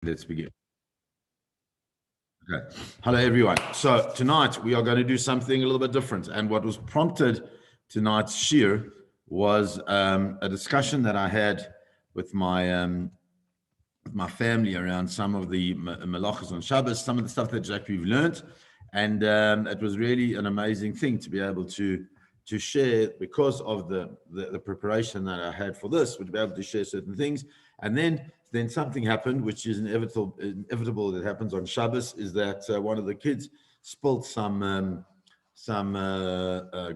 Let's begin. Okay. Hello, everyone. So tonight we are going to do something a little bit different. And what was prompted tonight's shir was a discussion that I had with my family around some of the malachas on Shabbos, some of the stuff that we've learned, and it was really an amazing thing to be able to share because of the preparation that I had for this, to be able to share certain things. And then something happened, which is inevitable that happens on Shabbos, is that one of the kids spilled some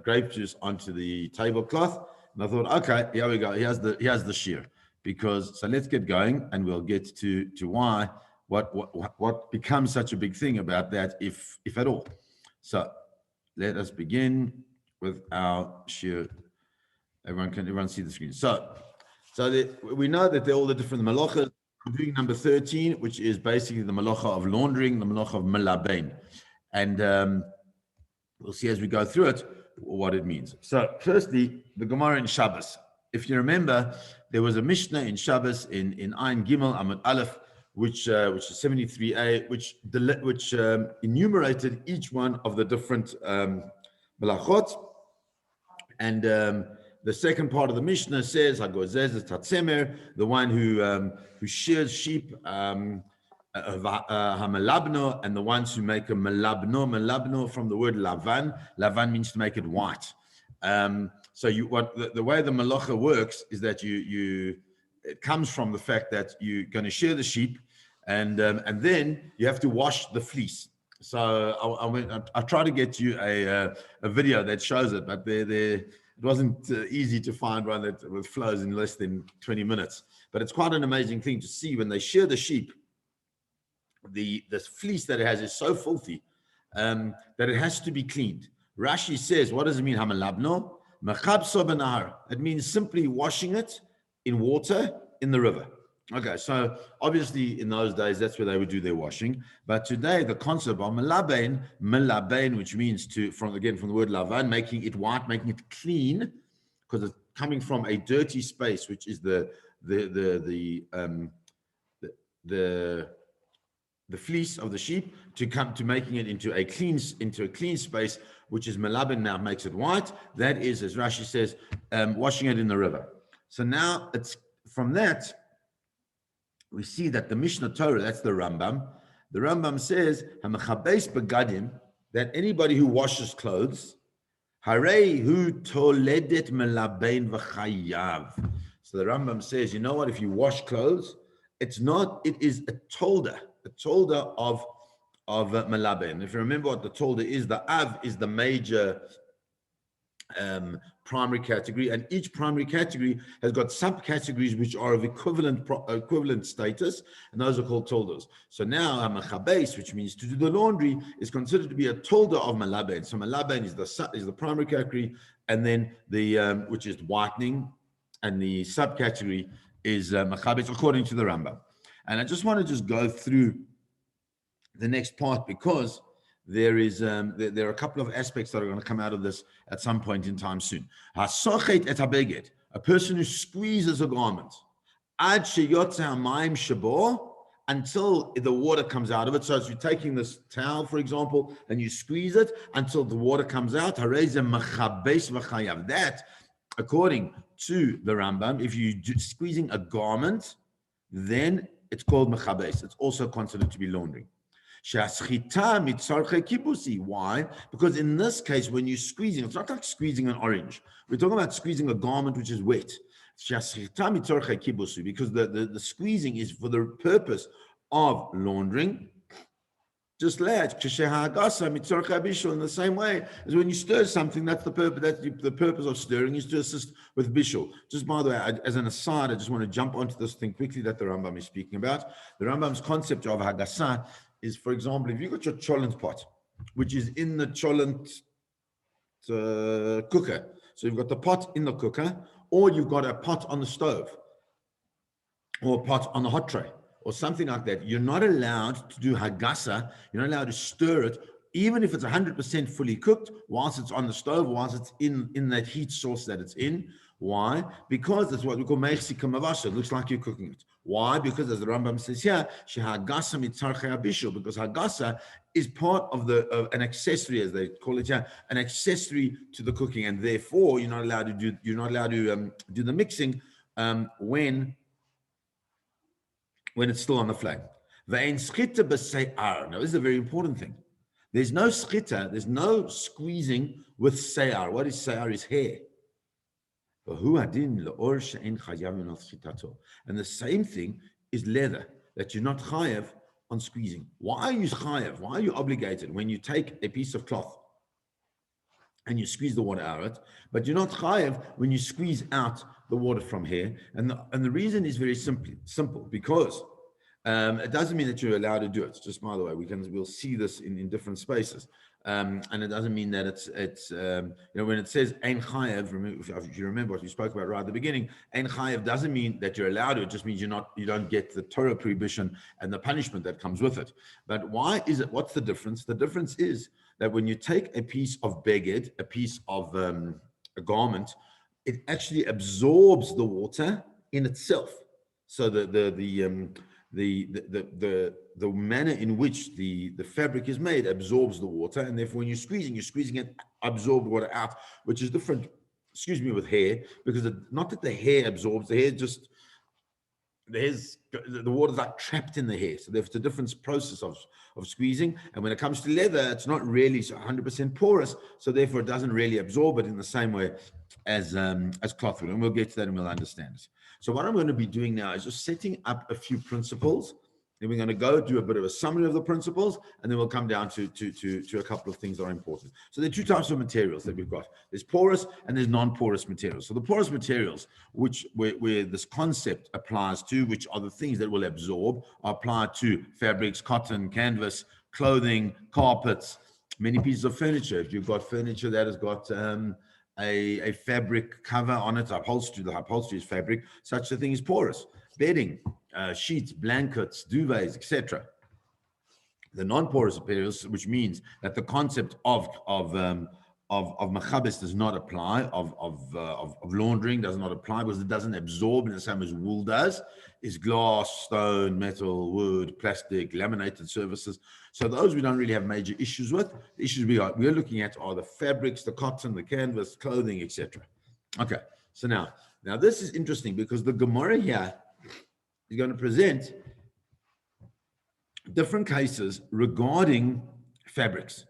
grape juice onto the tablecloth, and I thought, okay, here we go. Here's the shear. So let's get going, and we'll get to why what becomes such a big thing about that, if at all. So let us begin with our shir. Everyone see the screen? So we know that they're all the different malachas. I'm doing number 13, which is basically the malacha of laundering, the malacha of Melabein, and we'll see as we go through it what it means. So firstly, the Gemara in Shabbos. If you remember, there was a Mishnah in Shabbos in Ayin Gimel Amud Aleph, which is 73a, which enumerated each one of the different malachot, and the second part of the Mishnah says, "Hagozez tatzemer," the one who shears sheep, hamalabno, and the ones who make a malabno from the word lavan. Lavan means to make it white. So the way the malacha works is that it comes from the fact that you're going to shear the sheep, and then you have to wash the fleece. So I try to get you a video that shows it, but it wasn't easy to find one that flows in less than 20 minutes. But it's quite an amazing thing to see when they shear the sheep. The fleece that it has is so filthy that it has to be cleaned. Rashi says, what does it mean, hamalabno? Mechabso benahar. It means simply washing it in water in the river. Okay, so obviously in those days, that's where they would do their washing. But today, the concept of melabein, which means from the word lavan, making it white, making it clean, because it's coming from a dirty space, which is the fleece of the sheep, to come to making it into a clean space, which is melabein, now makes it white. That is, as Rashi says, washing it in the river. So now it's from that. We see that the Mishnah Torah, that's the Rambam says, "Hamachabes begadim," that anybody who washes clothes, harei hu toledet melabein v'chayav. So the Rambam says, you know what? If you wash clothes, it is a tolda of melabein. If you remember what the tolda is, the av is the major primary category, and each primary category has got subcategories which are of equivalent status, and those are called toldas. So now hamachabes, which means to do the laundry, is considered to be a tolda of melabein. So melabein is the primary category, and then the which is whitening, and the subcategory is machabes according to the Rambam. And I just want to go through the next part, because there are a couple of aspects that are going to come out of this at some point in time soon. Hasochet et habeged, a person who squeezes a garment, ad sheyotze hamayim shebo, until the water comes out of it. So as you're taking this towel, for example, and you squeeze it until the water comes out, hareze machabes v'chayav. That, according to the Rambam, if you're squeezing a garment, then it's called machabes. It's also considered to be laundering. Why? Because in this case, when you're squeezing, it's not like squeezing an orange. We're talking about squeezing a garment which is wet. Because the squeezing is for the purpose of laundering. Just like in the same way as when you stir something, that's the purpose. That's the purpose of stirring, is to assist with bishul. Just by the way, as an aside, I just want to jump onto this thing quickly that the Rambam is speaking about. The Rambam's concept of hagasa is, for example, if you've got your cholent pot, which is in the cholent cooker. So you've got the pot in the cooker, or you've got a pot on the stove, or a pot on the hot tray, or something like that. You're not allowed to do hagasa. You're not allowed to stir it, even if it's 100% fully cooked, whilst it's on the stove, whilst it's in that heat source that it's in. Why? Because it's what we call mechsika mavasha. It looks like you're cooking it. Why? Because as the Rambam says here, shehagasa mitzarchei abishul, because hagasa is part of an accessory, as they call it here, an accessory to the cooking, and therefore you're not allowed to do the mixing when it's still on the flame. Ve'ein schita b'sei'ar. Now this is a very important thing. There's no schita, there's no squeezing with sei'ar. What is sei'ar? Is hair. And the same thing is leather, that you're not chayav on squeezing. Why are you chayav? Why are you obligated when you take a piece of cloth and you squeeze the water out of it, but you're not chayav when you squeeze out the water from here? And the reason is very simple, because it doesn't mean that you're allowed to do it. Just by the way, we'll see this in different spaces. And it doesn't mean that it's when it says ein chayev, if you remember what we spoke about right at the beginning, ein chayev doesn't mean that you're allowed to. It just means you don't get the Torah prohibition and the punishment that comes with it. But why is it? What's the difference? The difference is that when you take a piece of beged, a piece of a garment, it actually absorbs the water in itself. So the manner in which the fabric is made absorbs the water, and therefore when you're squeezing it, absorb water out, which is different, with hair, because not that the hair absorbs, the water's like trapped in the hair. So there's a different process of squeezing. And when it comes to leather, it's not really 100% porous, so therefore it doesn't really absorb it in the same way as cloth would. And we'll get to that and we'll understand it. So what I'm going to be doing now is just setting up a few principles. Then we're going to go do a bit of a summary of the principles, and then we'll come down to a couple of things that are important. So there are two types of materials that we've got. There's porous and there's non-porous materials. So the porous materials, where this concept applies to, which are the things that will absorb, are applied to fabrics, cotton, canvas, clothing, carpets, many pieces of furniture. If you've got furniture that has got a fabric cover on it, the upholstery is fabric, such a thing is porous. Bedding, sheets, blankets, duvets, etc. The non-porous materials, which means that the concept of machabes does not apply, of laundering does not apply, because it doesn't absorb in the same as wool does, is glass, stone, metal, wood, plastic, laminated surfaces. So those we don't really have major issues with. The issues we're looking at are the fabrics, the cotton, the canvas, clothing, etc. Okay, so now this is interesting, because the Gemara here is going to present different cases regarding fabrics.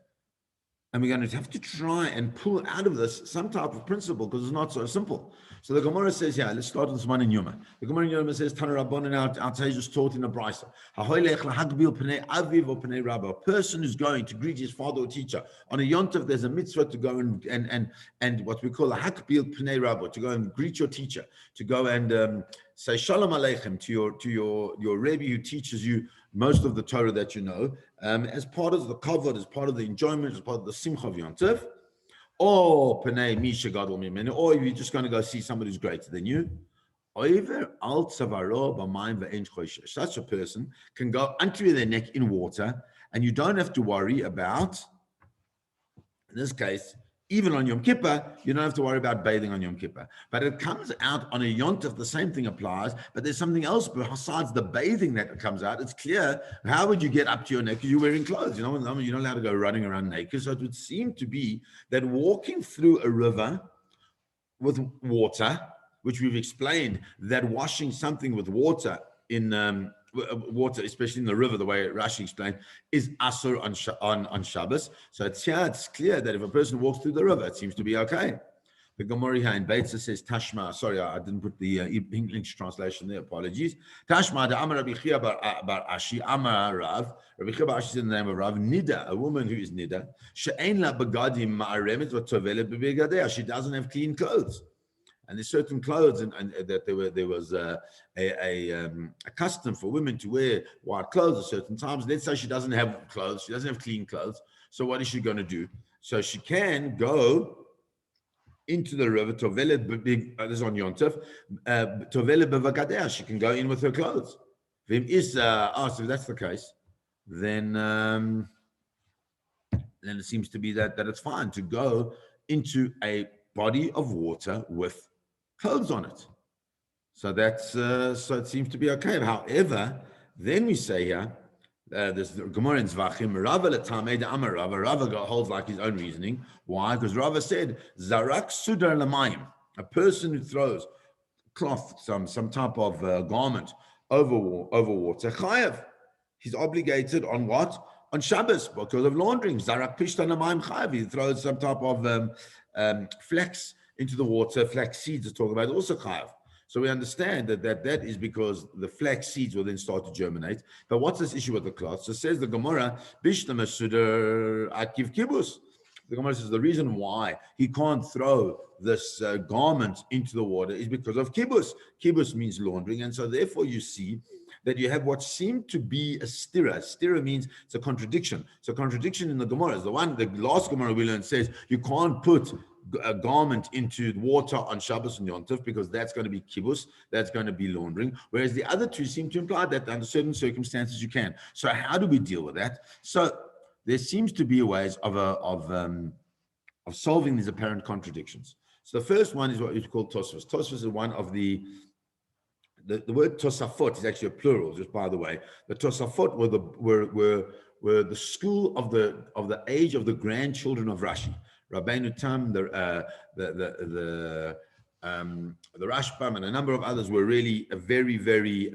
And we're going to have to try and pull out of this some type of principle, because it's not so simple. So the Gemara says here, let's start with this one in Yoma. The Gemara in Yoma says, Tana Rabbanan, our sages taught in a brisa. A person who's going to greet his father or teacher on a yontav, there's a mitzvah to go and what we call a hakbil pnei rabba, to go and greet your teacher, to go and say shalom aleichem to your rebbe who teaches you most of the Torah that you know, as part of the kavod, as part of the enjoyment, as part of the simcha of yontav. Or Panay Misha Gadol Mimenu, or if you're just going to go see somebody who's greater than you. Such a person can go under their neck in water, and you don't have to worry about, in this case, even on Yom Kippur, you don't have to worry about bathing on Yom Kippur. But it comes out on a yontif, the same thing applies, but there's something else besides the bathing that comes out. It's clear, how would you get up to your neck? Because you're wearing clothes, you're not allowed to go running around naked. So it would seem to be that walking through a river with water, which we've explained, that washing something with water in water, especially in the river, the way Rashi explained, is asur on Shabbos. So it's clear that if a person walks through the river, it seems to be okay. The Gemara here in Beitza says Tashma. Sorry, I didn't put the English translation there. Apologies. Tashma de Amar Rabbi Chia bar Ashi Amar Rav. Rabbi Chia bar Ashi is in the name of Rav. Nida, a woman who is Nida. She'ein la begadim ma'aremet v'tovele bebegadeh. She doesn't have clean clothes. And there's certain clothes, and that there was a custom for women to wear white clothes at certain times. Let's say she doesn't have clothes, she doesn't have clean clothes. So what is she going to do? So she can go into the river. This is on Yontif. She can go in with her clothes. So if that's the case, then it seems to be that it's fine to go into a body of water with clothes on it. So that's so it seems to be okay. However, then we say here, there's the Gemara in Zvachim, Rava l'tamei Amar Rava. Rava holds like his own reasoning. Why? Because Rava said, Zarak sudar lamayim, a person who throws cloth, some type of garment over water, chayav. He's obligated on what? On Shabbos because of laundering. Zarak pishtan lamayim chayav. He throws some type of flax into the water. Flax seeds are talking about also chayav. So we understand that is because the flax seeds will then start to germinate. But what's this issue with the cloth? So says the Gemara, Bishna Masudar Akiv Kibus. The Gemara says the reason why he can't throw this garment into the water is because of kibus. Kibus means laundering. And so therefore you see that you have what seemed to be a stira. Stira means it's a contradiction. So contradiction in the Gemara is the last Gemara we learned says you can't put a garment into water on Shabbos and Yom Tov because that's going to be kibbutz, that's going to be laundering. Whereas the other two seem to imply that under certain circumstances you can. So how do we deal with that? So there seems to be ways of solving these apparent contradictions. So the first one is what we call Tosfos. Tosfos is one of the word Tosafot is actually a plural, just by the way. The Tosafot were the school of the age of the grandchildren of Rashi. Rabbeinu Tam, the Rashbam, and a number of others were really very, very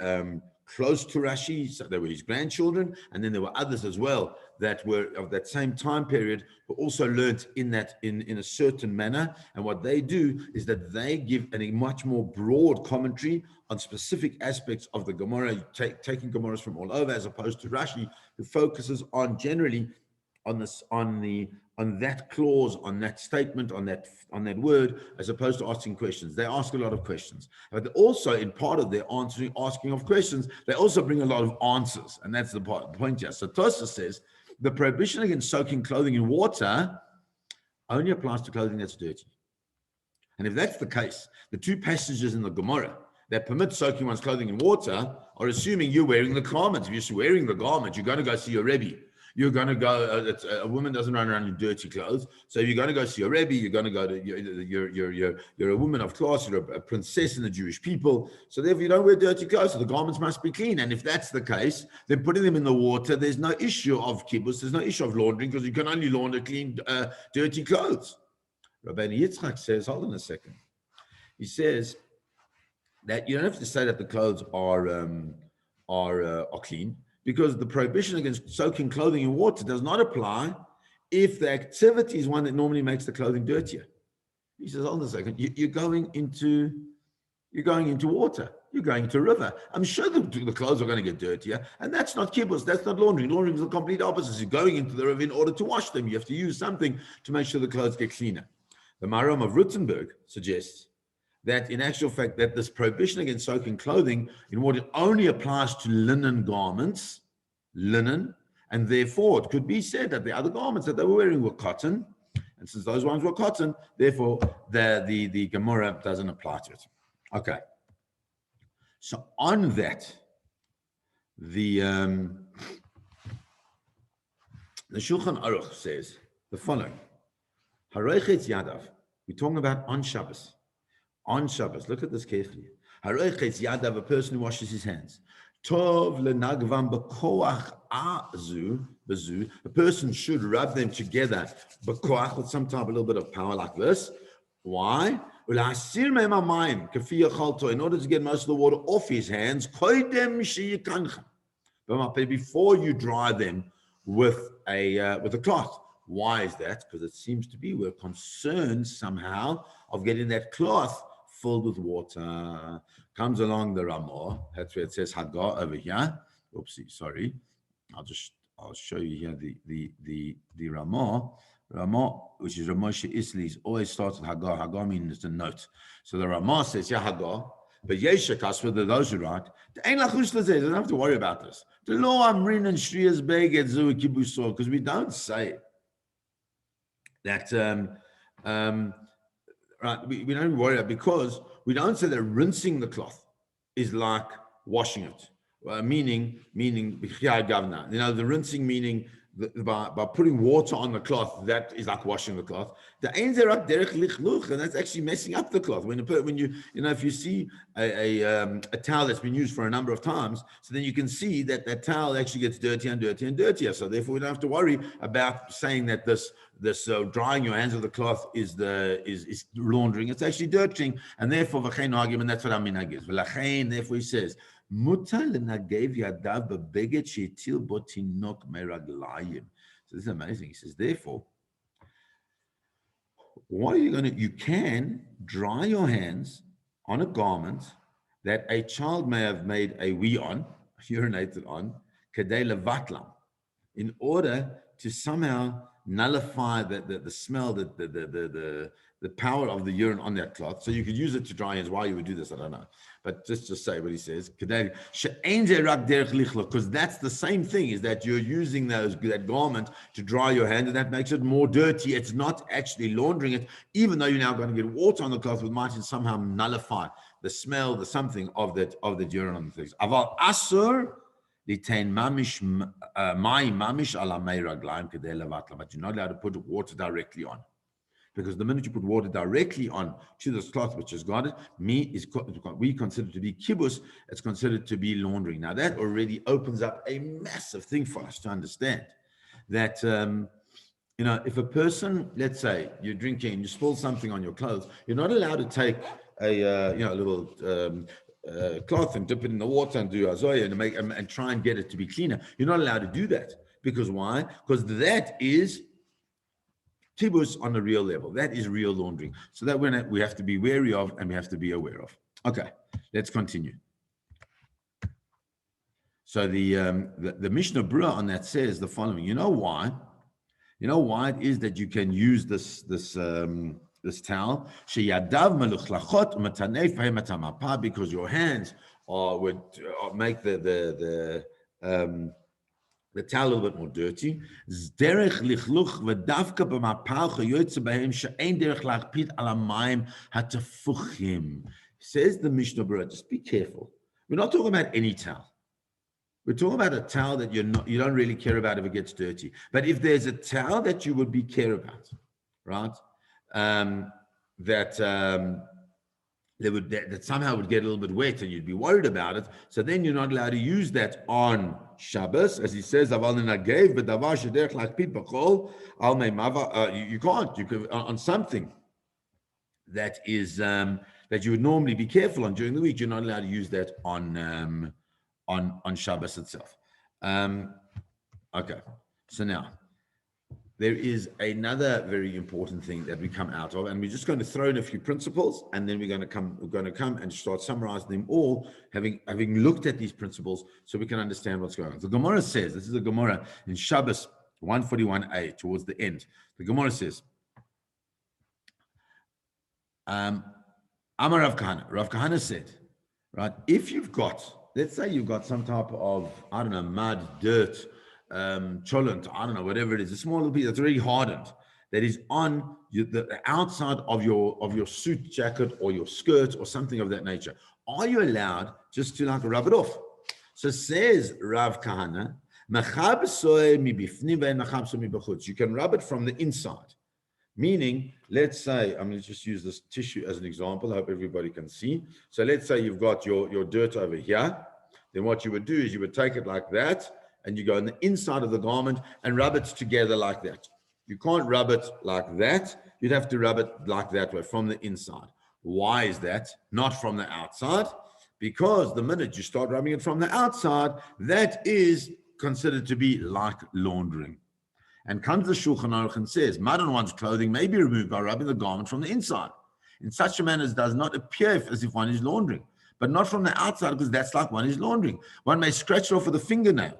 close to Rashi. So they were his grandchildren, and then there were others as well that were of that same time period, who also learnt in a certain manner. And what they do is that they give a much more broad commentary on specific aspects of the Gemara, taking Gemaras from all over, as opposed to Rashi, who focuses on generally on that clause, on that statement, on that word, as opposed to asking questions. They ask a lot of questions, but also in part of their asking of questions, they also bring a lot of answers, and that's the point here. So Tosa says the prohibition against soaking clothing in water only applies to clothing that's dirty. And if that's the case, the two passages in the Gemara that permit soaking one's clothing in water are assuming you're wearing the garment. If you're wearing the garment, you're going to go see your Rebbe. You're going to go, a woman doesn't run around in dirty clothes. So if you're going to go see your Rebbe, you're going to go to, you're a woman of class, you're a princess in the Jewish people. So therefore you don't wear dirty clothes, so the garments must be clean. And if that's the case, then putting them in the water, there's no issue of kibbutz, there's no issue of laundering, because you can only launder clean, dirty clothes. Rabbeinu Yitzchak says, hold on a second. He says that you don't have to say that the clothes are clean, because the prohibition against soaking clothing in water does not apply if the activity is one that normally makes the clothing dirtier. He says, hold on a second, you're going into water, you're going into a river. I'm sure the clothes are going to get dirtier, and that's not kibbutz, that's not laundering. Laundering is the complete opposite. You're going into the river in order to wash them. You have to use something to make sure the clothes get cleaner. The Maram of Rutzenberg suggests that in actual fact that this prohibition against soaking clothing in water only applies to linen garments, and therefore it could be said that the other garments that they were wearing were cotton, and since those ones were cotton, therefore the Gemara doesn't apply to it. Okay. So on that, the Shulchan Aruch says the following: Haroichetz Yadav. We're talking about on Shabbos. On Shabbos, look at this carefully. Haroichetz Yadav, a person who washes his hands. Tov lenagvam b'koach bezu. A person should rub them together b'koach, with some type, a little bit of power, like this. Why? In order to get most of the water off his hands, before you dry them with a cloth. Why is that? Because it seems to be we're concerned somehow of getting that cloth filled with water. Comes along the Ramah. That's where it says Haggah over here. Oopsie, sorry. I'll show you here the Ramah. Ramah, which is Ramoshe Isli's, always starts with Haggah. Haggah means it's a note. So the Ramah says, yeah, Haggah. But Yeshakas, for those who write, they don't have to worry about this. The law Amrin and Shriyas Beged Zu Kibusor, because we don't say that right, we don't worry about, because we don't say that rinsing the cloth is like washing it, meaning the rinsing meaning by putting water on the cloth, that is like washing the cloth. The ein zerak derech lichluch, and that's actually messing up the cloth. When you if you see a towel that's been used for a number of times, so then you can see that that towel actually gets dirtier and dirtier and dirtier. So therefore, we don't have to worry about saying that this drying your hands with the cloth is laundering. It's actually dirtying, and therefore v'chein argument. That's what Aminag is. V'lachein, therefore he says. So this is amazing. He says, therefore, what are you going to, you can dry your hands on a garment that a child may have made a wee on, urinated on, kadei levatlam, in order to somehow nullify the smell, the power of the urine on that cloth. So you could use it to dry hands. Why you would do this, I don't know. But just say what he says. Because that's the same thing, is that you're using that garment to dry your hand, and that makes it more dirty. It's not actually laundering it, even though you're now going to get water on the cloth, which might somehow nullify the smell, the something of that urine on the things. Aval asur litain mamish mai mamish ala mei raglaim kedei levatla, but you're not allowed to put water directly on. Because the minute you put water directly on to this cloth, which has got it, we consider to be kibbutz, it's considered to be laundering. Now that already opens up a massive thing for us to understand that, if a person, let's say you're drinking and you spill something on your clothes, you're not allowed to take a little cloth and dip it in the water and do azoya and try and get it to be cleaner. You're not allowed to do that. Because why? Because that is kibbutz on a real level. That is real laundering. So that we have to be wary of and we have to be aware of. Okay, let's continue. So the Mishnah Berurah on that says the following. You know why? You know why it is that you can use this towel? Because your hands would make the towel a little bit more dirty. Says the Mishnah Berurah, just be careful. We're not talking about any towel. We're talking about a towel that you don't really care about if it gets dirty. But if there's a towel that you would care about, right? That somehow would get a little bit wet and you'd be worried about it. So then you're not allowed to use that on Shabbos, as he says, you can't. You could on something that is that you would normally be careful on during the week. You're not allowed to use that on Shabbos itself. Okay, so now there is another very important thing that we come out of, and we're just going to throw in a few principles, and then we're going to come and start summarizing them all, having looked at these principles, so we can understand what's going on. The Gemara says, this is the Gemara in Shabbos 141a, towards the end. The Gemara says, Amar Rav Kahana. Rav Kahana said, right, if you've got, let's say you've got some type of, I don't know, mud, dirt, cholent, I don't know, whatever it is, a small little piece that's already hardened, that is on the outside of your suit jacket or your skirt or something of that nature. Are you allowed just to rub it off? So says Rav Kahana, you can rub it from the inside. Meaning, let's say, I'm going to just use this tissue as an example. I hope everybody can see. So let's say you've got your dirt over here. Then what you would do is you would take it like that, and you go on the inside of the garment and rub it together like that. You can't rub it like that. You'd have to rub it like that way, from the inside. Why is that? Not from the outside. Because the minute you start rubbing it from the outside, that is considered to be like laundering. And comes the Shulchan Aruch and says, mud on one's clothing may be removed by rubbing the garment from the inside, in such a manner as does not appear as if one is laundering, but not from the outside, because that's like one is laundering. One may scratch it off with a fingernail.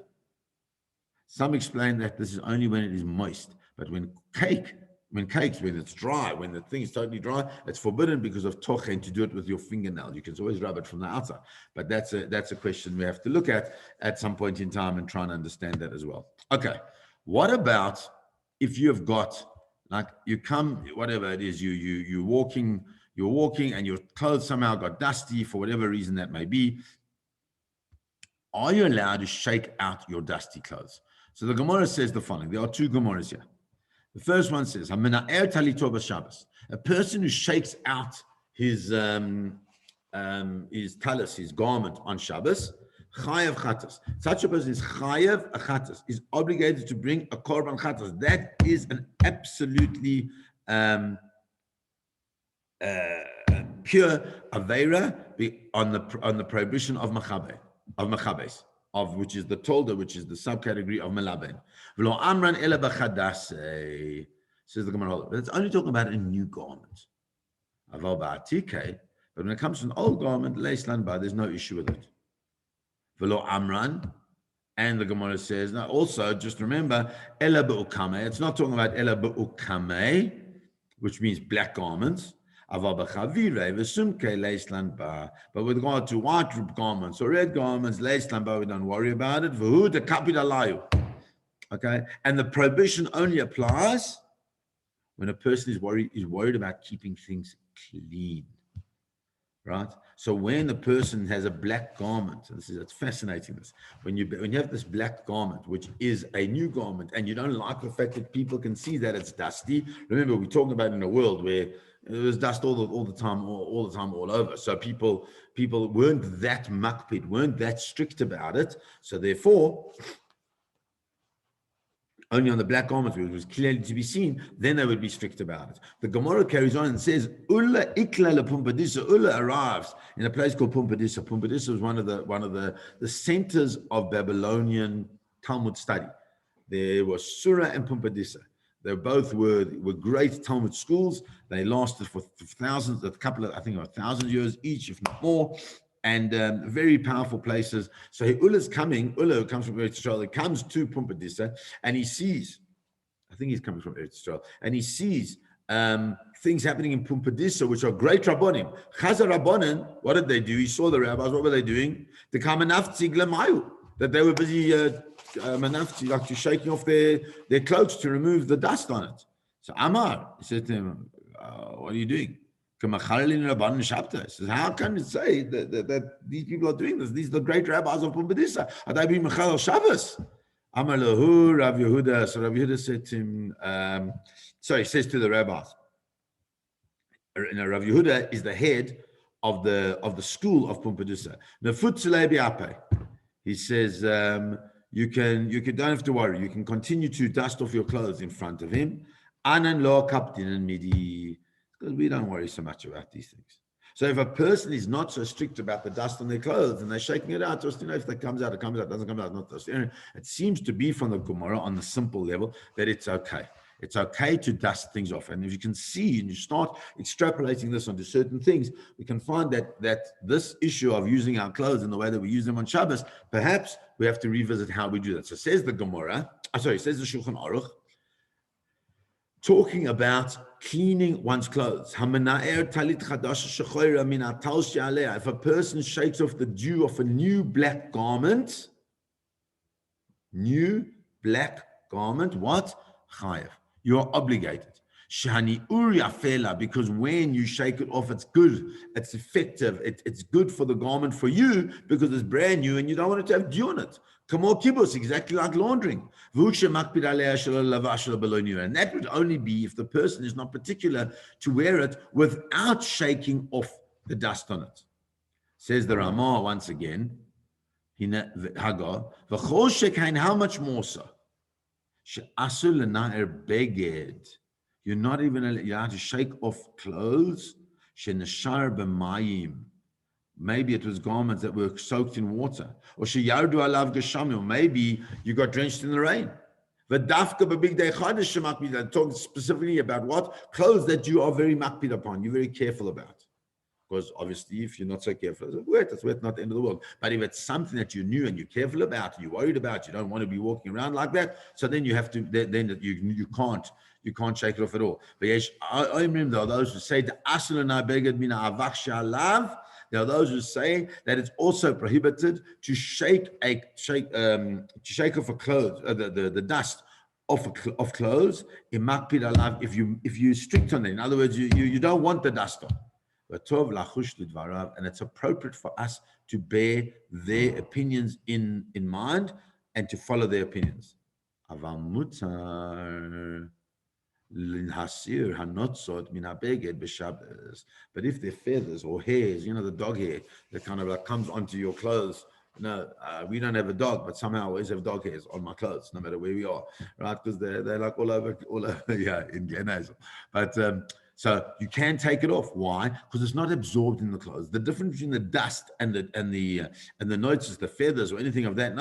Some explain that this is only when it is moist, but when it's dry, when the thing is totally dry, it's forbidden because of tochen to do it with your fingernail. You can always rub it from the outside, but that's a question we have to look at some point in time and try and understand that as well. Okay, what about if you have got, like, you come, whatever it is, you're walking and your clothes somehow got dusty for whatever reason that may be. are you allowed to shake out your dusty clothes? So the Gemara says the following. There are two Gemaras here. The first one says, a person who shakes out his talis, his garment on Shabbos, chayav chatas. Such a person is chayav a chatas, is obligated to bring a korban chatas. That is an absolutely pure aveira on the prohibition of machabes, of which is the tolda, which is the subcategory of Melabein. V'lo amran ela b'chadasei, says the Gemara. But it's only talking about a new garment. Aval ba'atike, but when it comes to an old garment, leislan ba, there's no issue with it. V'lo amran, and the Gemara says, now also just remember, ela b'ukame. It's not talking about ela b'ukame, which means black garments. But with regard to white garments or red garments, we don't worry about it. Okay, and the prohibition only applies when a person is worried about keeping things clean, right? So when a person has a black garment, it's fascinating. When you have this black garment, which is a new garment, and you don't like the fact that people can see that it's dusty. Remember, we're talking about in a world where there's dust all the time, all over. So people weren't that makpid, weren't that strict about it. So therefore, only on the black garment, which was clearly to be seen, then they would be strict about it. The Gemara carries on and says, Ulla ikla Pumpadisa. Ulla arrives in a place called Pumpadisa. Pumpadisa was one of the centers of Babylonian Talmud study. There was Surah and Pumpadisa. They both were great Talmud schools. They lasted for thousands, I think 1,000 years each, if not more, and very powerful places. So Ulla who comes from Eretz Yisrael, he comes to Pumpadisa, and he sees, I think he's coming from Eretz Yisrael, and he sees things happening in Pumpadisa, which are great Rabbonim. Chazar Rabbonim, what did they do? He saw the rabbis, what were they doing? The Kamanaftzig Lemayu, that they were busy like shaking off their clothes to remove the dust on it. So Amar, he said to him, what are you doing? He says, how can it say that these people are doing this? These are the great rabbis of Pumpadisa. Are they being Mechal Shabbos? Amar lahu Rav Yehuda. So Rav Yehuda said to him, he says to the rabbis, Rav Yehuda is the head of the school of Pumpadisa. He says, you don't have to worry. You can continue to dust off your clothes in front of him. Anan lo kaptin and midi, because we don't worry so much about these things. So if a person is not so strict about the dust on their clothes and they're shaking it out, just if that comes out, it comes out, doesn't come out, not dust. It seems to be from the Gemara on the simple level that it's okay. It's okay to dust things off. And if you can see and you start extrapolating this onto certain things, we can find that this issue of using our clothes in the way that we use them on Shabbos, perhaps we have to revisit how we do that. So says the Gemara, says the Shulchan Aruch, talking about cleaning one's clothes. If a person shakes off the dew of a new black garment, what? Chayav. You are obligated. Shani Uriya Fela, because when you shake it off, it's good, it's effective, it's good for the garment for you because it's brand new and you don't want it to have dew on it. Kamo kibbutz, exactly like laundering. And that would only be if the person is not particular to wear it without shaking off the dust on it. Says the Ramah once again, how much more so? You're not even allowed to shake off clothes. Maybe it was garments that were soaked in water. Or maybe you got drenched in the rain. Talking specifically about what? Clothes that you are very makpid upon, you're very careful about. Because obviously, if you're not so careful, it's wet, not the end of the world. But if it's something that you knew and you're careful about, you're worried about, you don't want to be walking around like that, so then you have to, then you can't shake it off at all. But yes, I remember there are those who say the there are those who say that it's also prohibited to shake off a clothes, the dust off clothes in makpid alav if you strict on it. In other words, you don't want the dust on. And it's appropriate for us to bear their opinions in mind and to follow their opinions. Aval mutar linhasir hanotzot min habeged b'Shabbos. But if they're feathers or hairs, the dog hair that kind of like comes onto your clothes. We don't have a dog, but somehow I always have dog hairs on my clothes, no matter where we are, right? Because they're like all over, yeah, in Glen. But so you can take it off. Why? Because it's not absorbed in the clothes. The difference between the dust and the notes, the feathers or anything of that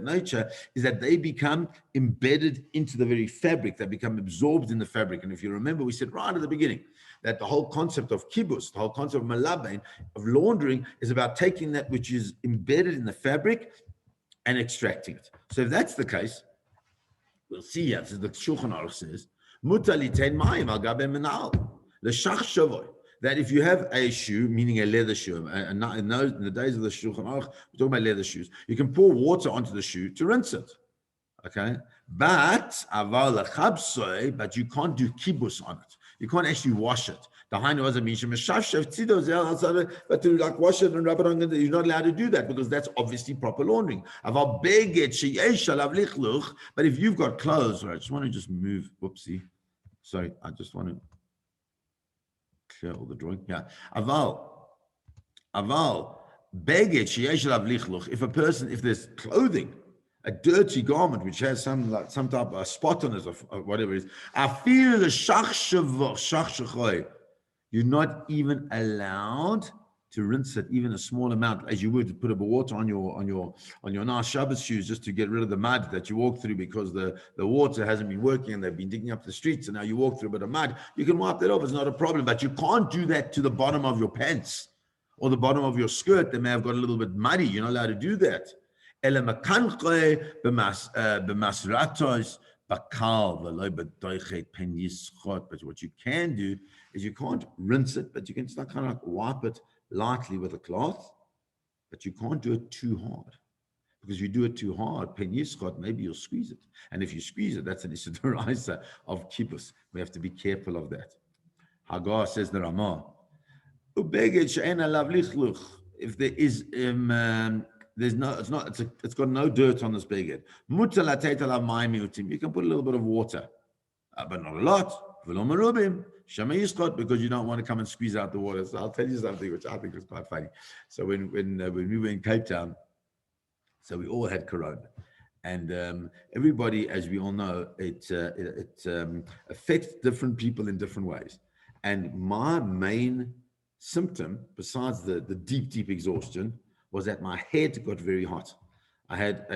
nature, is that they become embedded into the very fabric. They become absorbed in the fabric. And if you remember, we said right at the beginning that the whole concept of kibbutz, the whole concept of Melabein, of laundering, is about taking that which is embedded in the fabric and extracting it. So if that's the case, we'll see here. So the Shulchan Aruch says, that if you have a shoe, meaning a leather shoe, and in the days of the Shulchan Aruch, we're talking about leather shoes, you can pour water onto the shoe to rinse it. Okay, but you can't do kibbutz on it. You can't actually wash it. But to like wash it and rub it on, you're not allowed to do that because that's obviously proper laundering. But if you've got clothes, right, I just want to move. Whoopsie. Sorry, I just want to clear all the drawing. Yeah. If there's clothing, a dirty garment which has some type of a spot on it or whatever it is, I feel the you're not even allowed to rinse it even a small amount, as you would to put a bit of water on your nice Shabbat shoes just to get rid of the mud that you walk through because the water hasn't been working and they've been digging up the streets and now you walk through a bit of mud. You can wipe that off, it's not a problem, but you can't do that to the bottom of your pants or the bottom of your skirt that may have got a little bit muddy. You're not allowed to do that. But what you can do is you can't rinse it, but you can still kind of like wipe it lightly with a cloth, but you can't do it too hard. Because if you do it too hard, maybe you'll squeeze it. And if you squeeze it, that's an issue of kibbutz. We have to be careful of that. Hagar says the Ramah. If there is it's got no dirt on this beged. You can put a little bit of water, but not a lot. Because you don't want to come and squeeze out the water. So I'll tell you something which I think was quite funny. So when we were in Cape Town, so we all had corona, and everybody, as we all know, it affects different people in different ways. And my main symptom, besides the deep exhaustion, was that my head got very hot. I had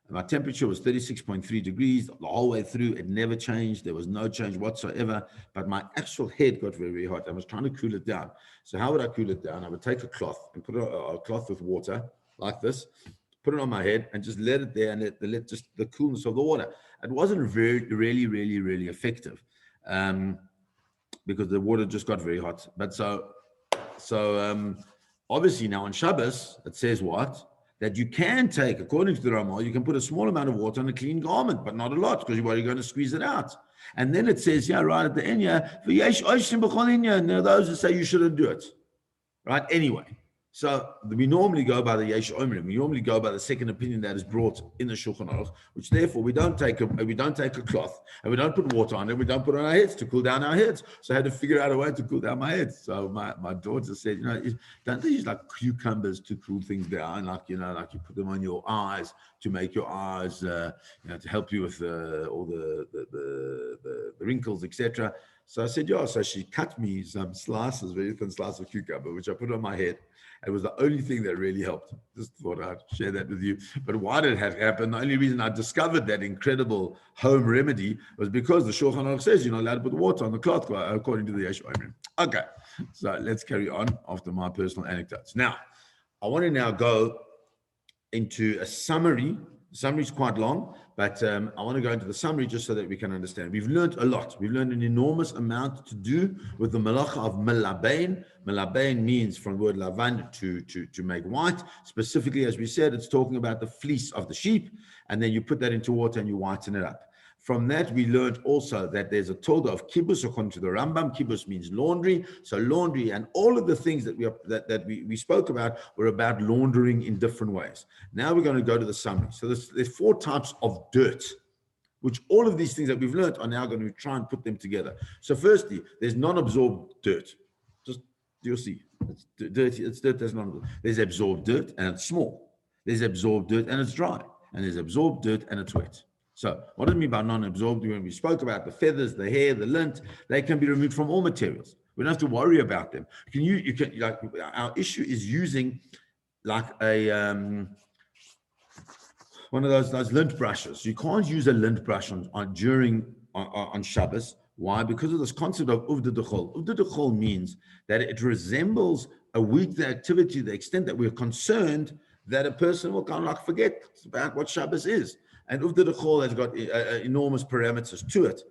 my temperature was 36.3 degrees the whole way through. It never changed. There was no change whatsoever. But my actual head got very, very hot. I was trying to cool it down. So how would I cool it down? I would take a cloth and put a cloth with water like this, put it on my head and just let it there and let just the coolness of the water. It wasn't really effective because the water just got very hot. But so obviously now on Shabbos, it says what? That you can take, according to the Ramah, you can put a small amount of water on a clean garment, but not a lot, because you're going to squeeze it out. And then it says, right at the end, there are those who say you shouldn't do it. Right? Anyway, so we normally go by the Yesh Omrim. We normally go by the second opinion that is brought in the Shulchan Aruch, which therefore we don't take a cloth and we don't put water on it. We don't put it on our heads to cool down our heads. So I had to figure out a way to cool down my head. So my daughter said, don't they use like cucumbers to cool things down? Like you put them on your eyes to make your eyes, to help you with all the wrinkles, etc. So I said, yeah. So she cut me some slices, very thin slice of cucumber, which I put on my head. It was the only thing that really helped. Just thought I'd share that with you. But why did it have happened? The only reason I discovered that incredible home remedy was because the Shulchan Aruch says you're not allowed to put water on the cloth, according to the Yesh Omrim. Okay, so let's carry on after my personal anecdotes. Now, I want to now go into a summary. The summary is quite long, but I want to go into the summary just so that we can understand. We've learned a lot. We've learned an enormous amount to do with the malacha of Melabein. Melabein means from the word lavan to make white. Specifically, as we said, it's talking about the fleece of the sheep, and then you put that into water and you whiten it up. From that, we learned also that there's a tilde of kibbutz according to the Rambam. Kibbutz means laundry. So laundry and all of the things that we spoke about were about laundering in different ways. Now we're going to go to the summary. So there's 4 types of dirt, which all of these things that we've learned are now going to try and put them together. So firstly, there's non-absorbed dirt. Just, you'll see, it's dirty. It's dirt that's non-absorbed. There's absorbed dirt and it's small. There's absorbed dirt and it's dry. And there's absorbed dirt and it's wet. So what do I mean by non-absorbed? When we spoke about the feathers, the hair, the lint, they can be removed from all materials. We don't have to worry about them. You can like, our issue is using like a one of those lint brushes. You can't use a lint brush on Shabbos. Why? Because of this concept of uvda dechol. Uvda dechol means that it resembles a weekday activity to the extent that we're concerned that a person will kind of like forget about what Shabbos is. And uvda dechol has got enormous parameters to it.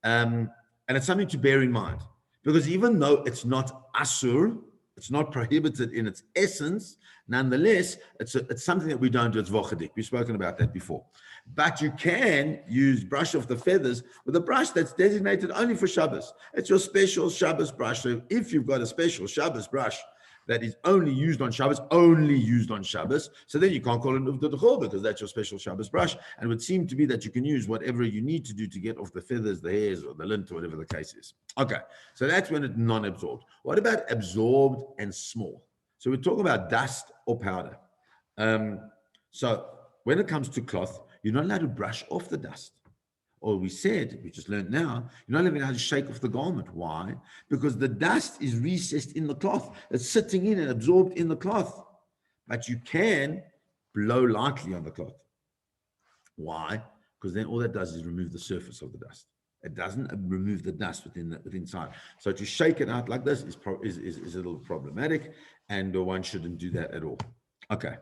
And it's something to bear in mind. Because even though it's not asur, it's not prohibited in its essence, nonetheless, it's something that we don't do. It's vochadik. We've spoken about that before. But you can brush off the feathers with a brush that's designated only for Shabbos. It's your special Shabbos brush. So if you've got a special Shabbos brush that is only used on Shabbos, so then you can't call it uvda dechol because that's your special Shabbos brush. And it would seem to be that you can use whatever you need to do to get off the feathers, the hairs, or the lint, or whatever the case is. Okay, so that's when it's non-absorbed. What about absorbed and small? So we're talking about dust or powder. So when it comes to cloth, you're not allowed to brush off the dust. Or we just learned now, you're not allowed to shake off the garment. Why? Because the dust is recessed in the cloth. It's sitting in and absorbed in the cloth. But you can blow lightly on the cloth. Why? Because then all that does is remove the surface of the dust. It doesn't remove the dust within inside. So to shake it out like this is a little problematic, and one shouldn't do that at all. Okay.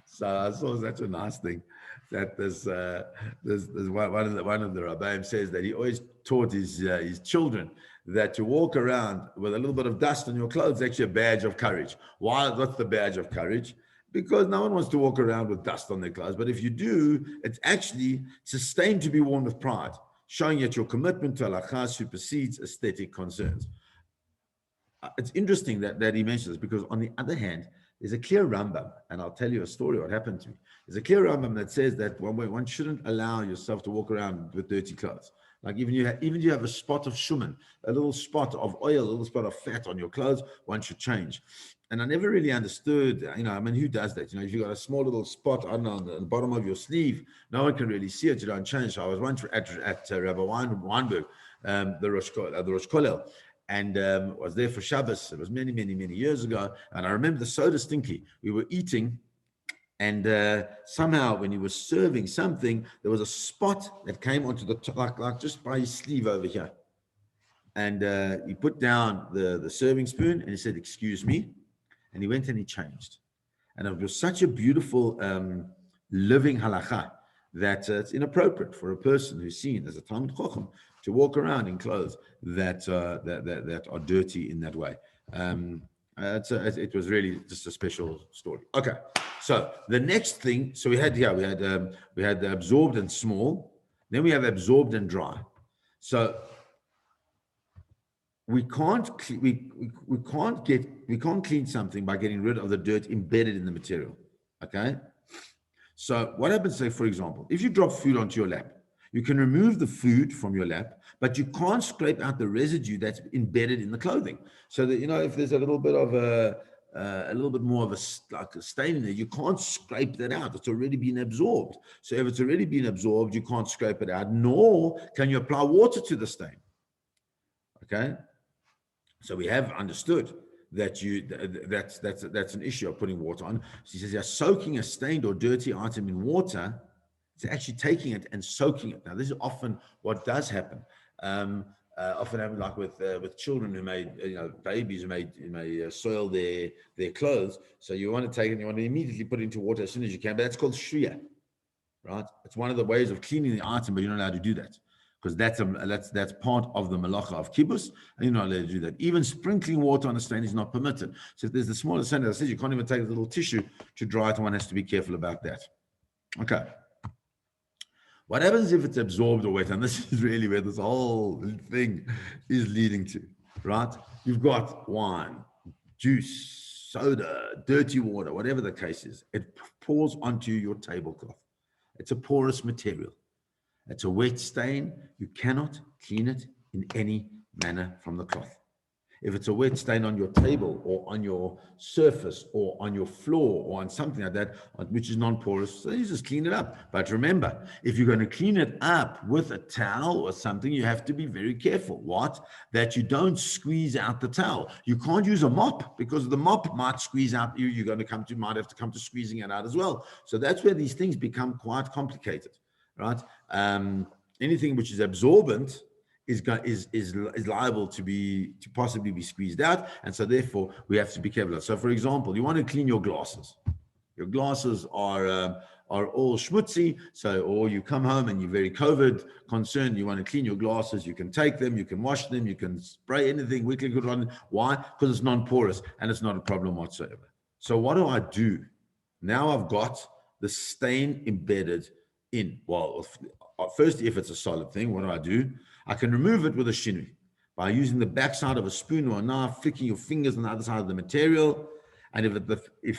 So I saw such a nice thing that there's one of the Melabein says that he always taught his children that to walk around with a little bit of dust on your clothes is actually a badge of courage. Why? What's the badge of courage? Because no one wants to walk around with dust on their clothes. But if you do, it's actually sustained to be worn with pride, showing that your commitment to halakha supersedes aesthetic concerns. It's interesting that he mentions this because on the other hand, there's a clear Rambam, and I'll tell you a story what happened to me. There's a clear Rambam that says that one shouldn't allow yourself to walk around with dirty clothes. Like even you have a spot of shuman, a little spot of oil, a little spot of fat on your clothes, one should change. And I never really understood, who does that? If you've got a small little spot, I don't know, on the bottom of your sleeve, no one can really see it, you don't change. So I was once at Rabbi Weinberg, the Rosh Kollel, and was there for Shabbos. It was many, many, many years ago. And I remember the soda stinky. We were eating, and somehow when he was serving something, there was a spot that came onto the top, like just by his sleeve over here. And he put down the serving spoon and he said, "Excuse me." And he went and he changed. And it was such a beautiful living halakha that it's inappropriate for a person who's seen as a Talmid Chacham to walk around in clothes that are dirty in that way. It was really just a special story. Okay, so the next thing, so we had the absorbed and small, then we have absorbed and dry. So we can't clean something by getting rid of the dirt embedded in the material. Okay, so what happens? Say, for example, if you drop food onto your lap, you can remove the food from your lap, but you can't scrape out the residue that's embedded in the clothing. So that, if there's a little bit of a little bit more of a stain in there, you can't scrape that out. It's already been absorbed. So if it's already been absorbed, you can't scrape it out, nor can you apply water to the stain. Okay? So we have understood that that's an issue of putting water on. So he says, yeah, soaking a stained or dirty item in water, it's actually taking it and soaking it. Now, this is often what does happen. Often happen like with children who babies who may soil their clothes. So you want to take it and you want to immediately put it into water as soon as you can. But that's called shriya, right? It's one of the ways of cleaning the item, but you're not allowed to do that because that's part of the malacha of kibbutz, and you're not allowed to do that. Even sprinkling water on a stain is not permitted. So if there's the smallest stain, as I said, you can't even take a little tissue to dry it, and one has to be careful about that. Okay. What happens if it's absorbed or wet? And this is really where this whole thing is leading to, right? You've got wine, juice, soda, dirty water, whatever the case is. It pours onto your tablecloth. It's a porous material. It's a wet stain. You cannot clean it in any manner from the cloth. If it's a wet stain on your table or on your surface or on your floor or on something like that, which is non-porous, so you just clean it up. But remember, if you're going to clean it up with a towel or something, you have to be very careful. What? That you don't squeeze out the towel. You can't use a mop because the mop might squeeze out you. You're going to might have to come to squeezing it out as well. So that's where these things become quite complicated, right? Anything which is absorbent is liable to possibly be squeezed out, and so therefore we have to be careful. So, for example, you want to clean your glasses. Your glasses are all schmutzy. So, or you come home and you're very COVID concerned. You want to clean your glasses. You can take them. You can wash them. You can spray anything. Weekly good on. Why? Because it's non-porous and it's not a problem whatsoever. So, what do? Now I've got the stain embedded in. Well, first, if it's a solid thing, what do? I can remove it with a shinui by using the backside of a spoon or a knife, flicking your fingers on the other side of the material. And if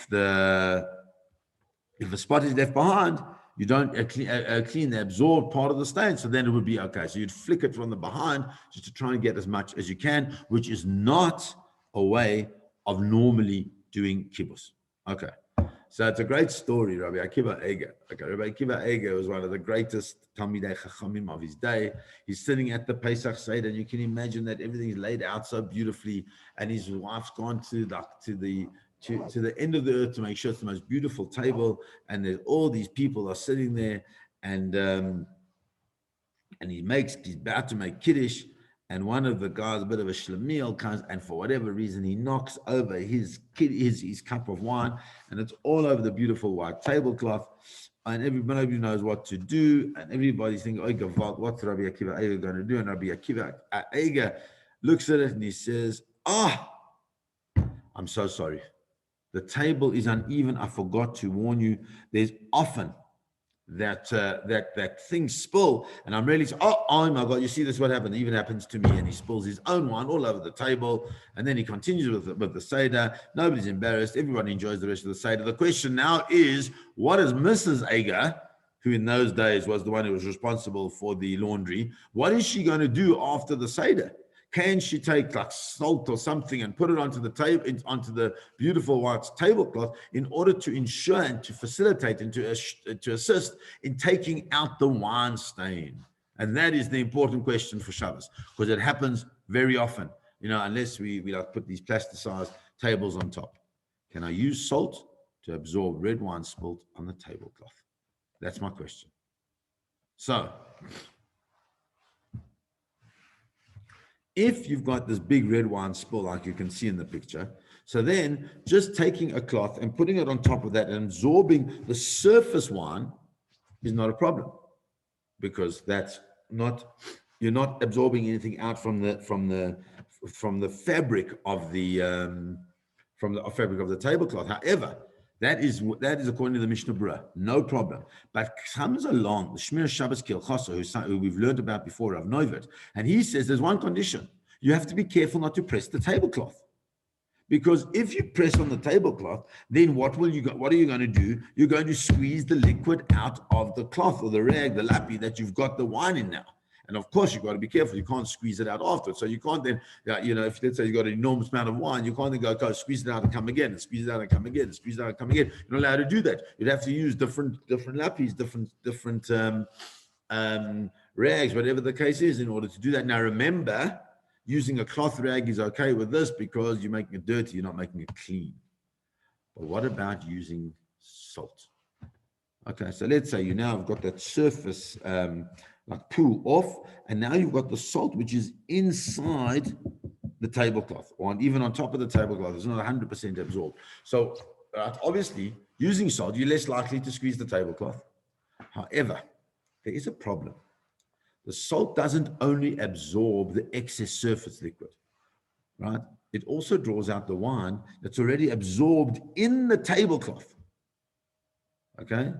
the spot is left behind, you don't clean the absorbed part of the stain. So then it would be okay. So you'd flick it from the behind just to try and get as much as you can, which is not a way of normally doing kibbutz. Okay. So it's a great story, Rabbi Akiva Eiger. Okay, Rabbi Akiva Eiger was one of the greatest Talmidei Chachamim of his day. He's sitting at the Pesach Seder, and you can imagine that everything is laid out so beautifully, and his wife's gone to the end of the earth to make sure it's the most beautiful table, and there's all these people are sitting there, and he's about to make kiddush. And one of the guys, a bit of a shlemiel, comes, and for whatever reason, he knocks over his cup of wine, and it's all over the beautiful white tablecloth. And everybody knows what to do, and everybody's thinking, "Oh, what's Rabbi Akiva Eiger going to do?" And Rabbi Akiva Eiger looks at it and he says, I'm so sorry. The table is uneven. I forgot to warn you. There's often that things spill, and I'm really oh my God, you see this, what happened? It even happens to me. And he spills his own wine all over the table, and then he continues with the Seder. Nobody's embarrassed. Everybody enjoys the rest of the Seder. The question now is, what is Mrs. Eiger, who in those days was the one who was responsible for the laundry, what is she going to do after the Seder? Can she take like salt or something and put it onto the table, onto the beautiful white tablecloth, in order to ensure and to facilitate and to assist in taking out the wine stain? And that is the important question for Shabbos, because it happens very often, unless we like put these plasticized tables on top. Can I use salt to absorb red wine spilt on the tablecloth? That's my question. So, if you've got this big red wine spill, like you can see in the picture, so then just taking a cloth and putting it on top of that and absorbing the surface wine is not a problem, because you're not absorbing anything out from the fabric of the fabric of the tablecloth. However, that is according to the Mishnah Berurah, no problem. But comes along the Shmir Shabbos Kilchosa, who we've learned about before, Rav Noivert, and he says there's one condition: you have to be careful not to press the tablecloth, because if you press on the tablecloth, then what are you going to do? You're going to squeeze the liquid out of the cloth or the rag, the lappy that you've got the wine in now. And of course, you've got to be careful. You can't squeeze it out afterwards. So you can't then, if let's say you've got an enormous amount of wine, you can't then go squeeze it out and come again, and squeeze it out and come again, and squeeze it out and come again. You're not allowed to do that. You'd have to use different lappies, different rags, whatever the case is, in order to do that. Now, remember, using a cloth rag is okay with this because you're making it dirty, you're not making it clean. But what about using salt? Okay, so let's say you now have got that surface like pull off, and now you've got the salt which is inside the tablecloth, or even on top of the tablecloth. It's not 100% absorbed. So obviously, using salt, you're less likely to squeeze the tablecloth. However, there is a problem. The salt doesn't only absorb the excess surface liquid, right? It also draws out the wine that's already absorbed in the tablecloth, okay?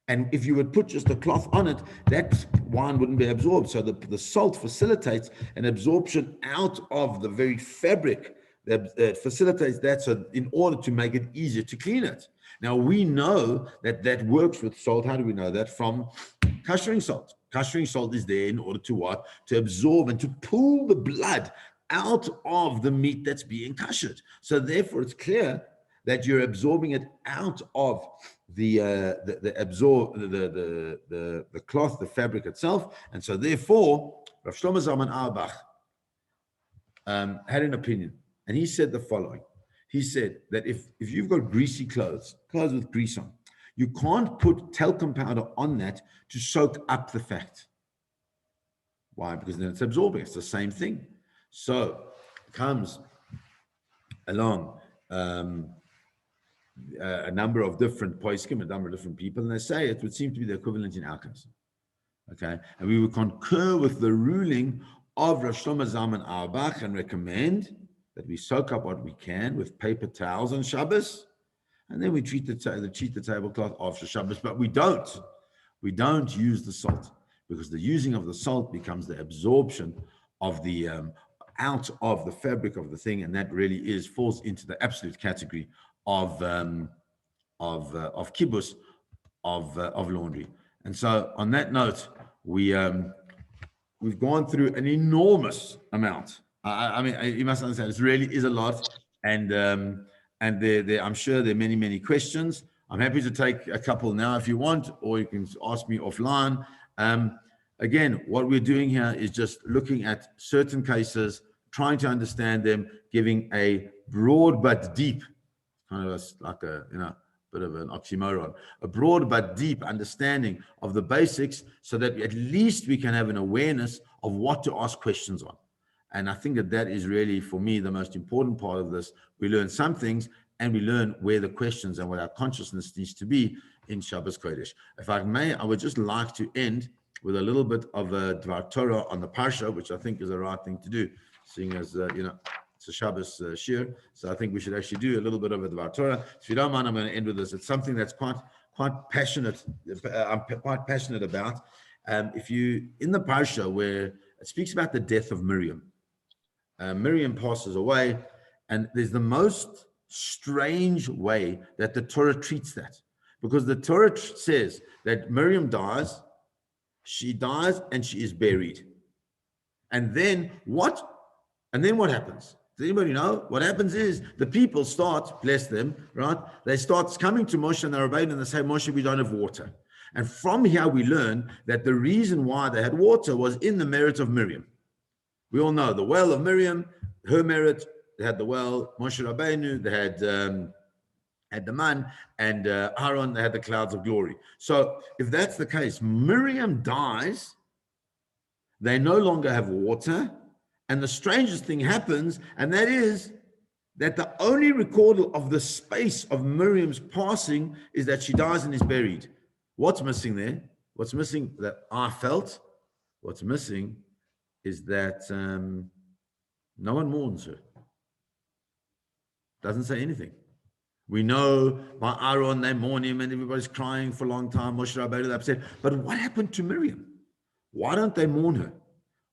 And if you would put just a cloth on it, that wine wouldn't be absorbed. So the salt facilitates an absorption out of the very fabric that facilitates that. So in order to make it easier to clean it. Now we know that that works with salt. How do we know that? From koshering salt. Koshering salt is there in order to what? To absorb and to pull the blood out of the meat that's being koshered. So therefore it's clear that you're absorbing it out of the cloth, the fabric itself. And so therefore, Rav Shlomo Zalman Auerbach had an opinion, and he said the following. He said that if you've got greasy clothes with grease on, you can't put talcum powder on that to soak up the fat. Why? Because then it's absorbing. It's the same thing. So comes along a number of different poskim, a number of different people, and they say it would seem to be the equivalent in our case. Okay, and we would concur with the ruling of Rav Shlomo Zalman Auerbach and recommend that we soak up what we can with paper towels on Shabbos, and then we treat the tablecloth after Shabbos. But we don't use the salt, because the using of the salt becomes the absorption of the out of the fabric of the thing, and that really falls into the absolute category of kibbutz, of laundry. And so on that note, we've gone through an enormous amount. I mean, you must understand, it really is a lot, and I'm sure there are many questions. I'm happy to take a couple now if you want, or you can ask me offline. Again, what we're doing here is just looking at certain cases, trying to understand them, giving a broad but deep, kind of like a bit of an oxymoron, a broad but deep understanding of the basics, so that at least we can have an awareness of what to ask questions on. And I think that is really, for me, the most important part of this. We learn some things, and we learn where the questions and what our consciousness needs to be in Shabbos Kodesh. If I may, I would just like to end with a little bit of a Dvar Torah on the Parsha, which I think is the right thing to do, seeing as, it's a Shabbos shir. So I think we should actually do a little bit of a Dvar Torah. If you don't mind, I'm going to end with this. It's something that's quite passionate. I'm quite passionate about. If you, in the Parsha where it speaks about the death of Miriam, Miriam passes away, and there's the most strange way that the Torah treats that, because the Torah says that Miriam dies, and she is buried. And then what? And then what happens? Does anybody know? What happens is the people start, bless them, right? They start coming to Moshe and the Melabein, and they say, Moshe, we don't have water. And from here we learn that the reason why they had water was in the merit of Miriam. We all know the well of Miriam, her merit. They had the well, Moshe Rabbeinu, they had the man, and Aaron, they had the clouds of glory. So if that's the case, Miriam dies, they no longer have water, and the strangest thing happens, and that is that the only recordal of the space of Miriam's passing is that she dies and is buried. What's missing there? What's missing that I felt? What's missing is that no one mourns her. Doesn't say anything. We know by Aaron, they mourn him, and everybody's crying for a long time. Moshe Rabbeinu, they're upset. But what happened to Miriam? Why don't they mourn her?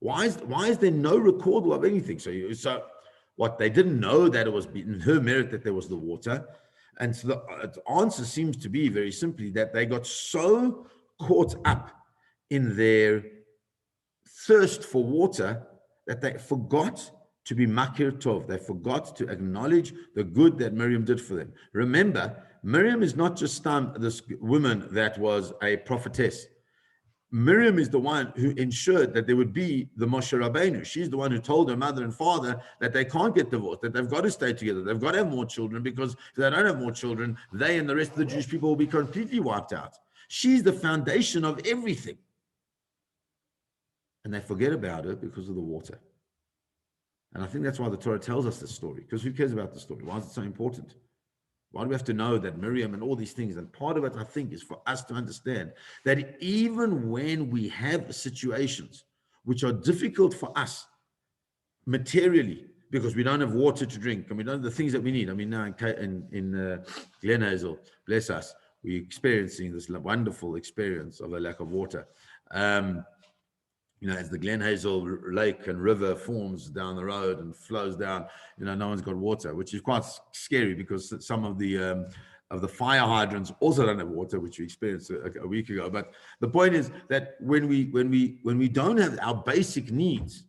Why is there no recordal of anything? So what, they didn't know that it was in her merit that there was the water. And so the answer seems to be very simply that they got so caught up in their thirst for water that they forgot to be makir tov. They forgot to acknowledge the good that Miriam did for them. Remember, Miriam is not just this woman that was a prophetess. Miriam is the one who ensured that there would be the Moshe Rabbeinu. She's the one who told her mother and father that they can't get divorced, that they've got to stay together, they've got to have more children, because if they don't have more children, they and the rest of the Jewish people will be completely wiped out. She's the foundation of everything. And they forget about her because of the water. And I think that's why the Torah tells us this story, because who cares about the story? Why is it so important? Why do we have to know that Miriam and all these things? And part of it, I think, is for us to understand that even when we have situations which are difficult for us materially, because we don't have water to drink and we don't have the things that we need. I mean, now in Glen Hazel, bless us, we're experiencing this wonderful experience of a lack of water. As the Glen Hazel Lake and river forms down the road and flows down, no one's got water, which is quite scary because some of the fire hydrants also don't have water, which we experienced a week ago. But the point is that when we don't have our basic needs,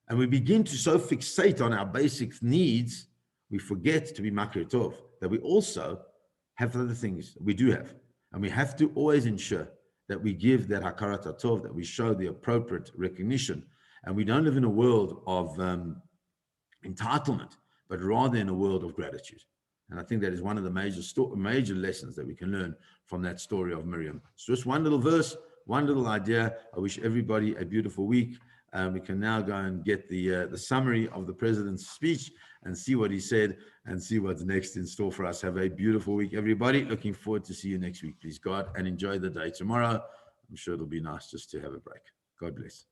and we begin to so fixate on our basic needs, we forget to be makir tov, that we also have other things we do have. And we have to always ensure that we give that hakarat tov, that we show the appropriate recognition. And we don't live in a world of entitlement, but rather in a world of gratitude. And I think that is one of the major lessons that we can learn from that story of Miriam. So just one little verse, one little idea. I wish everybody a beautiful week. We can now go and get the summary of the president's speech and see what he said and see what's next in store for us. Have a beautiful week, everybody. Looking forward to see you next week, please God, and enjoy the day tomorrow. I'm sure it'll be nice just to have a break. God bless.